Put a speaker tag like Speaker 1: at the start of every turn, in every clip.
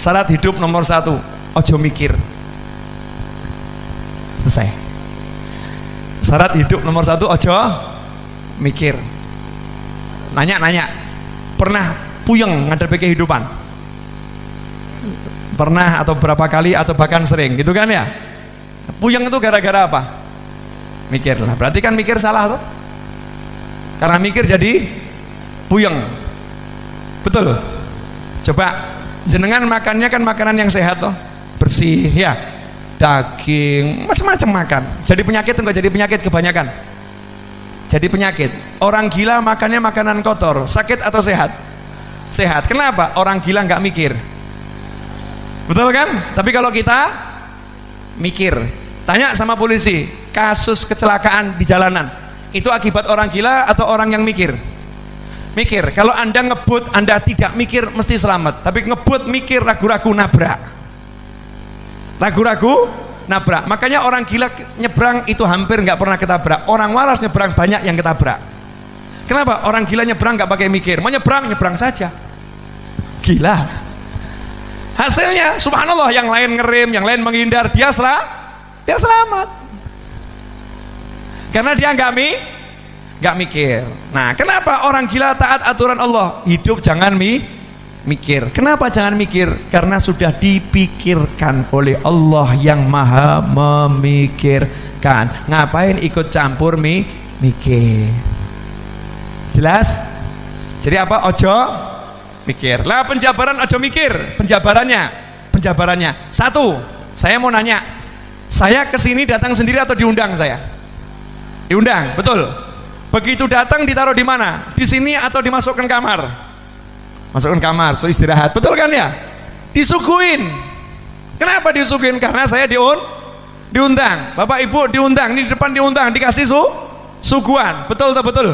Speaker 1: Syarat hidup nomor 1, ojo mikir. Selesai. Syarat hidup nomor 1, ojo mikir. Nanya, pernah puyeng ngadepi kehidupan? Pernah atau berapa kali atau bahkan sering, gitu kan ya? Puyeng itu gara-gara apa? Mikir lah. Berarti kan mikir salah tuh. Karena mikir jadi puyeng. Betul. Coba jenengan makannya kan makanan yang sehat toh, bersih ya, daging macam-macam makan. Jadi penyakit enggak jadi penyakit kebanyakan? Jadi penyakit. Orang gila makannya makanan kotor, sakit atau sehat? Sehat. Kenapa? Orang gila nggak mikir. Betul kan? Tapi kalau kita mikir, tanya sama polisi, kasus kecelakaan di jalanan itu akibat orang gila atau orang yang mikir? Mikir. Kalau Anda ngebut, Anda tidak mikir mesti selamat. Tapi ngebut mikir, ragu-ragu nabrak. Ragu-ragu nabrak. Makanya orang gila nyebrang itu hampir nggak pernah ketabrak. Orang waras nyebrang banyak yang ketabrak. Kenapa? Orang gila nyebrang nggak pakai mikir. Mau nyebrang saja. Gila. Hasilnya, subhanallah, yang lain ngerem, yang lain menghindar, dia selamat. Karena dia nggak mikir. Nah, kenapa orang gila taat aturan Allah? Hidup jangan mikir. Kenapa jangan mikir? Karena sudah dipikirkan oleh Allah yang maha memikirkan. Ngapain ikut campur mikir? Jelas? Jadi apa? Ojo mikir. Lah penjabaran ojo mikir. Penjabarannya. 1, saya mau nanya. Saya kesini datang sendiri atau diundang saya? Diundang, betul. Begitu datang ditaruh di mana? Di sini atau dimasukkan kamar? Masukkan kamar, so istirahat. Betul kan ya? Disuguhin. Kenapa disuguhin? Karena saya diundang. Bapak Ibu diundang, ini di depan diundang, dikasih suguhan. Betul atau betul?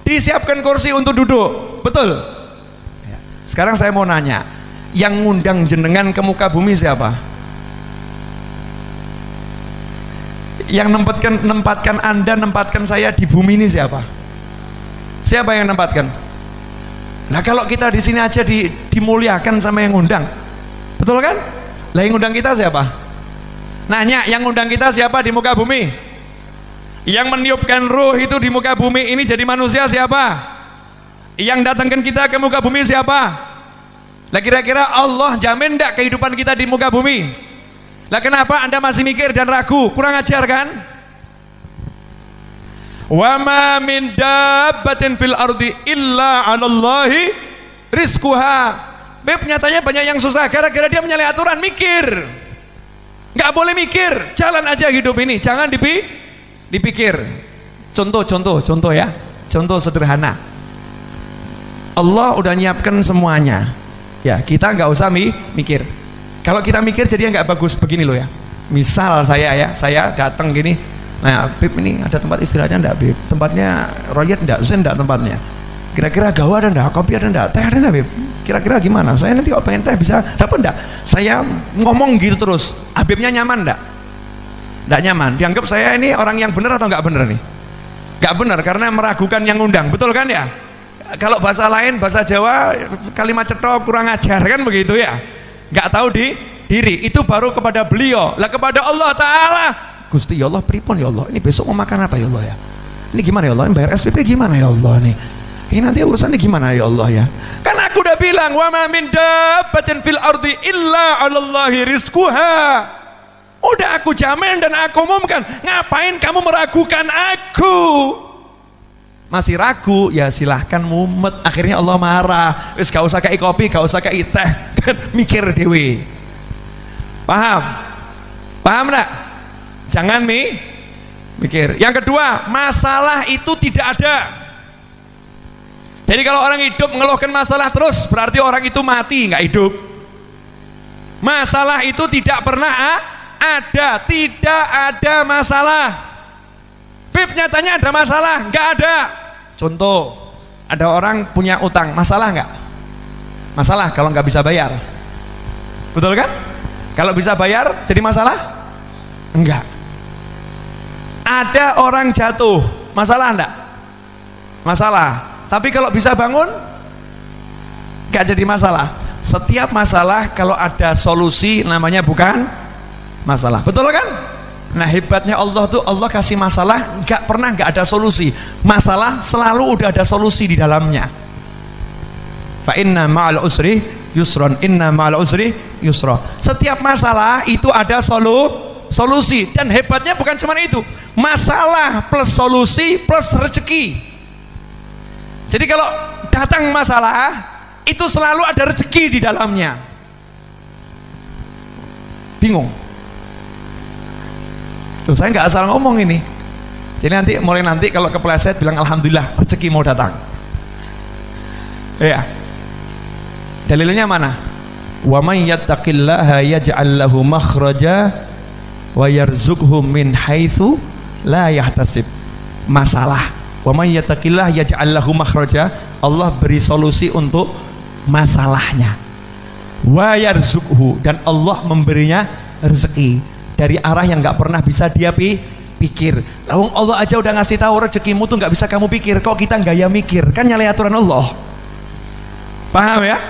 Speaker 1: Disiapkan kursi untuk duduk. Betul. Sekarang saya mau nanya, yang ngundang jenengan ke muka bumi siapa? Yang nempatkan saya di bumi ini siapa? Siapa yang nempatkan? Nah, kalau kita di sini aja dimuliakan sama yang ngundang, betul kan? Lah yang ngundang kita siapa? Nanya, yang ngundang kita siapa di muka bumi? Yang meniupkan ruh itu di muka bumi ini jadi manusia siapa? Yang datangkan kita ke muka bumi siapa? Lah kira-kira Allah jamin enggak kehidupan kita di muka bumi? Lah kenapa Anda masih mikir dan ragu? Kurang ajar kan? Wa ma min dabbatin fil ardi illa 'alallahi rizquha. Beb, nyatanya banyak yang susah gara-gara dia menyalahi aturan mikir. Enggak boleh mikir, jalan aja hidup ini, jangan dipikir. Contoh ya. Contoh sederhana. Allah udah nyiapkan semuanya. Ya, kita nggak usah mikir. Kalau kita mikir jadinya nggak bagus. Begini loh ya, misal saya datang gini, nah Bib ini ada tempat istirahatnya enggak Bib? Tempatnya royet enggak? Zen enggak tempatnya? Kira-kira gawa ada enggak? Kopi ada enggak? Teh ada enggak Bib? Kira-kira gimana? Saya nanti kalau pengen teh bisa dapat enggak? Saya ngomong gitu terus, Habibnya nyaman enggak? Enggak nyaman, dianggap saya ini orang yang benar atau enggak benar nih? Enggak benar karena meragukan yang ngundang, betul kan ya? Kalau bahasa lain, bahasa Jawa, kalimat cetok, kurang ajar kan begitu ya? Nggak tahu diri, itu baru kepada beliau. Lah kepada Allah Ta'ala, Gusti ya Allah, pripun ya Allah, ini besok mau makan apa ya Allah ya, ini gimana ya Allah, ini bayar SPP gimana ya Allah, ini nanti urusannya gimana ya Allah ya. Kan aku udah bilang, wa ma min dabbatin fil ardi illa 'alallahi rizquha. Udah aku jamin dan aku umumkan. Ngapain kamu meragukan aku? Masih ragu, ya silahkan mumet. Akhirnya Allah marah. Wis gak usah kei kopi, gak usah kei teh, kan mikir dewe. Paham enggak? Jangan mikir. Yang kedua, masalah itu tidak ada. Jadi kalau orang hidup mengeluhkan masalah terus, berarti orang itu mati, nggak hidup. Masalah itu tidak pernah ada, tidak ada masalah. Bib, nyatanya ada masalah? Nggak ada. Contoh, ada orang punya utang, masalah nggak? Masalah kalau nggak bisa bayar. Betul kan? Kalau bisa bayar jadi masalah? Enggak. Ada orang jatuh, masalah enggak? Masalah. Tapi kalau bisa bangun nggak jadi masalah. Setiap masalah kalau ada solusi namanya bukan masalah. Betul kan? Nah, hebatnya Allah tuh, Allah kasih masalah nggak pernah nggak ada solusi. Masalah selalu udah ada solusi di dalamnya. Fa inna ma'al usri yusron, inna ma'al usri yusra. Setiap masalah itu ada solusi, dan hebatnya bukan cuma itu. Masalah plus solusi plus rezeki. Jadi kalau datang masalah itu selalu ada rezeki di dalamnya. Bingung? Tuh, saya nggak asal ngomong ini. Jadi mulai nanti kalau kepleset bilang alhamdulillah rezeki mau datang. Ya. Dalilnya mana? Wa may yattaqillaha yaj'al lahu makhraja wa yarzuqhu min haitsu la yahtasib. Masalah. Wa may yattaqillaha yaj'al lahu makhraja, Allah beri solusi untuk masalahnya. Wa yarzuqhu, dan Allah memberinya rezeki dari arah yang nggak pernah bisa dia pikir. Lalu Allah aja udah ngasih tahu rezekimu tuh nggak bisa kamu pikir, kok kita gaya mikir? Kan nyalahi aturan Allah. Paham ya?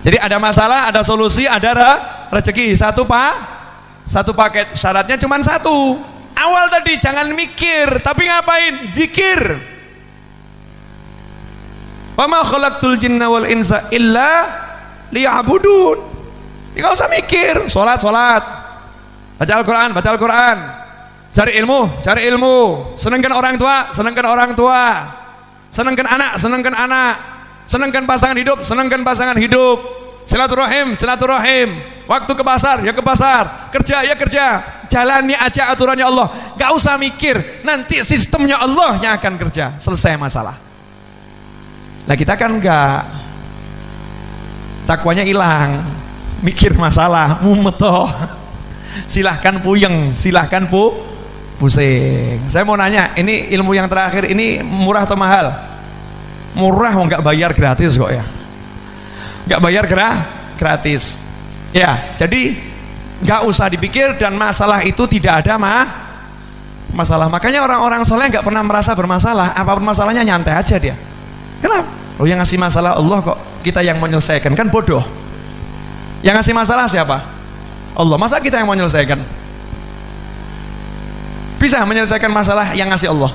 Speaker 1: Jadi ada masalah, ada solusi, ada rezeki. Satu paket. Syaratnya cuma satu. Awal tadi jangan mikir, tapi ngapain? Zikir. Wa ma khalaqtul jinna wal insa illa liya'budun. Enggak usah mikir, salat. Baca Al-Quran, cari ilmu, senangkan orang tua, senangkan anak, senangkan pasangan hidup, silaturahim, waktu ke pasar, kerja, jalani aja aturannya Allah, gak usah mikir, nanti sistemnya Allah yang akan kerja, selesai masalah. Nah kita kan enggak, takwanya hilang, mikir masalah, mumetoh. Silahkan puyeng, silahkan pusing. Saya mau nanya, ini ilmu yang terakhir ini murah atau mahal? Murah, nggak bayar gratis kok ya. Nggak bayar gratis. Ya, jadi nggak usah dipikir, dan masalah itu tidak ada masalah. Makanya orang-orang soleh nggak pernah merasa bermasalah. Apapun masalahnya nyantai aja dia. Kenapa? Oh, yang ngasih masalah Allah kok, kita yang menyelesaikan, kan bodoh. Yang ngasih masalah siapa? Allah. Masa kita yang mau menyelesaikan? Bisa menyelesaikan masalah yang ngasih Allah.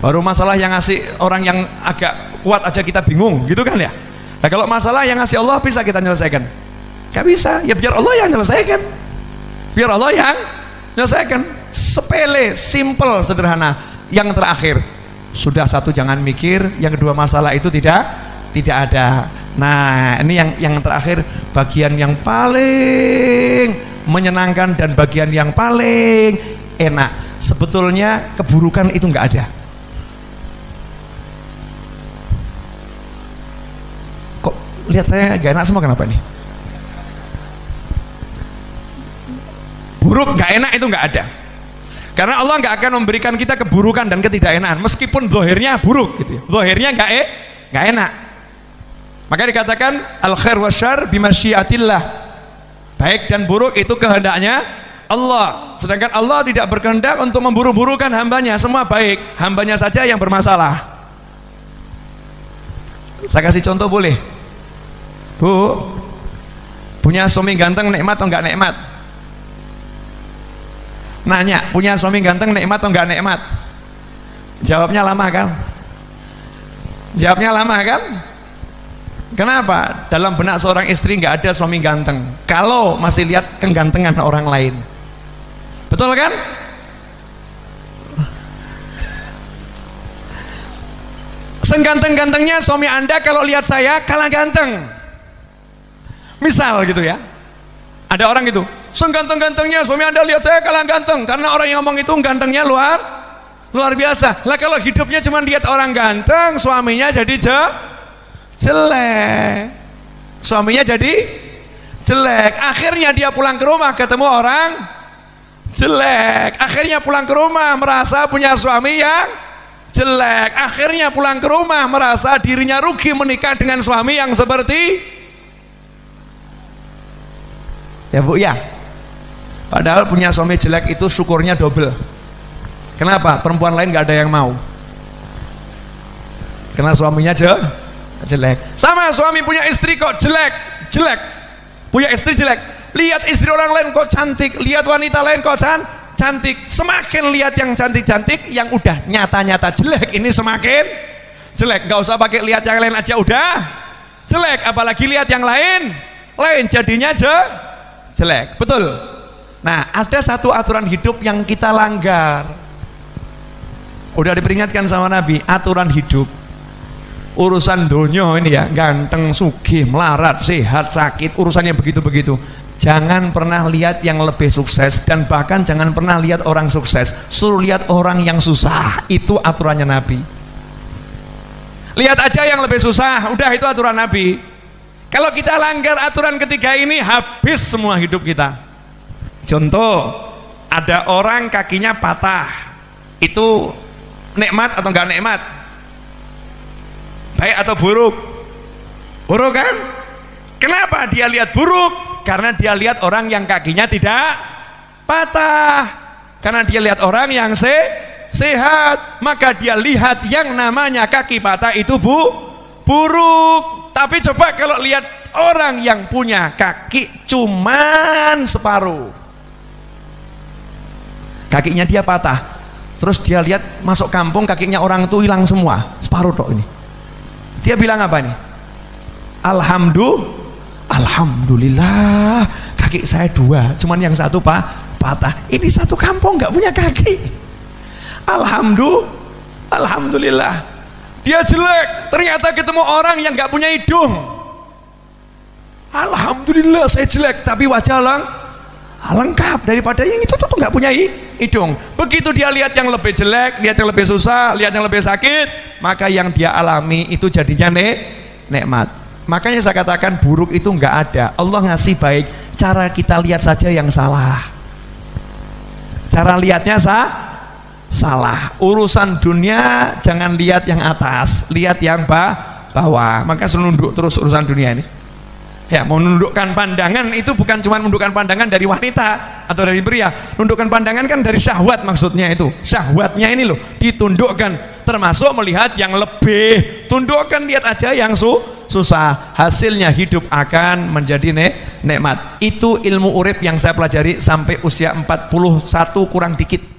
Speaker 1: Baru masalah yang ngasih orang yang agak kuat aja kita bingung, gitu kan ya? Nah kalau masalah yang ngasih Allah bisa kita menyelesaikan? Gak bisa, ya biar Allah yang menyelesaikan. Biar Allah yang menyelesaikan. Sepele, simple, sederhana. Yang terakhir, sudah satu jangan mikir, yang kedua masalah itu tidak ada. Nah ini yang terakhir, bagian yang paling menyenangkan dan bagian yang paling enak. Sebetulnya keburukan itu nggak ada. Kok lihat saya gak enak semua, kenapa nih? Buruk nggak enak itu nggak ada, karena Allah nggak akan memberikan kita keburukan dan ketidakenakan meskipun zahirnya buruk gitu ya. Zahirnya nggak enak. Maka dikatakan al khair wasyarr bimasyiatillah, baik dan buruk itu kehendaknya Allah. Sedangkan Allah tidak berkehendak untuk memburu-burukan hambanya. Semua baik, hambanya saja yang bermasalah. Saya kasih contoh boleh? Bu, punya suami ganteng nikmat atau enggak nikmat? Nanya, punya suami ganteng nikmat atau enggak nikmat? Jawabnya lama kan? Kenapa? Dalam benak seorang istri nggak ada suami ganteng kalau masih lihat kegantengan orang lain. Betul kan? Seganteng-gantengnya suami Anda kalau lihat saya kalah ganteng. Misal gitu ya. Ada orang gitu, seganteng-gantengnya suami Anda lihat saya kalah ganteng, karena orang yang ngomong itu gantengnya luar biasa. Lah kalau hidupnya cuma lihat orang ganteng, suaminya jadi jelek, suaminya jadi jelek. Akhirnya dia pulang ke rumah ketemu orang jelek, akhirnya pulang ke rumah merasa punya suami yang jelek, akhirnya pulang ke rumah merasa dirinya rugi menikah dengan suami yang seperti ya bu ya. Padahal punya suami jelek itu syukurnya double. Kenapa? Perempuan lain gak ada yang mau, karena suaminya jelek. Sama suami punya istri kok jelek, punya istri jelek, lihat istri orang lain kok cantik, lihat wanita lain kok cantik, semakin lihat yang cantik-cantik, yang udah nyata-nyata jelek ini semakin jelek. Nggak usah pakai lihat yang lain aja udah jelek, apalagi lihat yang lain jadinya jelek. Betul. Nah, ada satu aturan hidup yang kita langgar. Udah diperingatkan sama Nabi, aturan hidup. Urusan dunia ini ya, ganteng, sugih, melarat, sehat, sakit, urusannya begitu-begitu. Jangan pernah lihat yang lebih sukses, dan bahkan jangan pernah lihat orang sukses. Suruh lihat orang yang susah. Itu aturannya Nabi. Lihat aja yang lebih susah, udah itu aturan Nabi. Kalau kita langgar aturan ketiga ini, habis semua hidup kita. Contoh, ada orang kakinya patah, itu nikmat atau enggak nikmat? Baik atau buruk? Buruk kan? Kenapa dia lihat buruk? Karena dia lihat orang yang kakinya tidak patah. Karena dia lihat orang yang sehat, maka dia lihat yang namanya kaki patah itu buruk. Tapi coba kalau lihat orang yang punya kaki cuman separuh, kakinya dia patah, terus dia lihat masuk kampung kakinya orang itu hilang semua, separuh tok ini. Dia bilang apa nih? Alhamdulillah kaki saya dua, cuman yang satu patah. Ini satu kampung nggak punya kaki. Alhamdulillah. Dia jelek, ternyata ketemu orang yang nggak punya hidung. Alhamdulillah saya jelek, tapi wajah lengkap daripada yang itu tuh nggak punya hidung. Begitu dia lihat yang lebih jelek, lihat yang lebih susah, lihat yang lebih sakit, maka yang dia alami itu jadinya nikmat. Makanya saya katakan buruk itu nggak ada. Allah ngasih baik, cara kita lihat saja yang salah. Cara lihatnya salah. Urusan dunia jangan lihat yang atas, lihat yang bawah. Maka senunduk terus urusan dunia ini. Ya, menundukkan pandangan itu bukan cuma menundukkan pandangan dari wanita atau dari pria. Menundukkan pandangan kan dari syahwat, maksudnya itu. Syahwatnya ini loh ditundukkan, termasuk melihat yang lebih. Tundukkan, lihat aja yang susah. Hasilnya hidup akan menjadi nikmat. Itu ilmu urip yang saya pelajari sampai usia 41 kurang dikit.